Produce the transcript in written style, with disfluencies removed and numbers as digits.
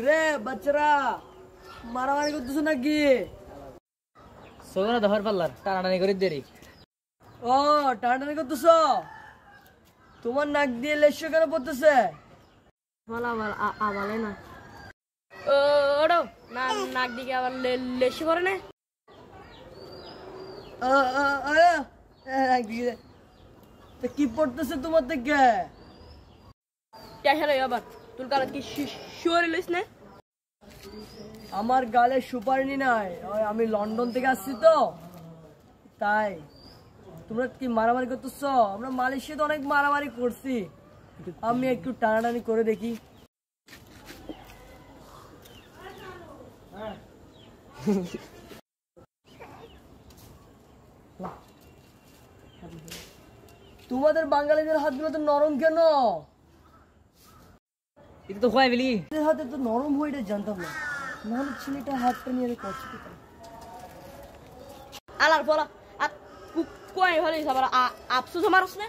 রে বাচ্চারা মারামারি করতেছ নাকি? সোনা ধর পাল্লার টানাটানি করে দেরি। ও টানাটানি করতেছ? তোমার নাক দিয়ে লেশ কেন পড়তেছে? আবালে না ওড়ো না নাক দিকে আবার লেশি পড়ে না। কি পড়তেছে তোমার থেকে? আবার তোর গালে কি শুয়ারি লইস না? আমার গালে সুপারি নাই, আমি লন্ডন থেকে আসছি তো তাই। তোমরা কি মারামারি করতেছ? আমরা মালয়েশিয়াতে অনেক মারামারি করছি, আমি একটু টানাটানি করে দেখি। তোমাদের বাঙালিদের হাতগুলো তো নরম কেন? এটা তো হয় বলি হাতে তো নরম হয়ে জানতাম না, নাহলে ছেলেটা হাতটা নিয়ে করছে কি আলার বলা কয় ভালো আফসোস মারস না।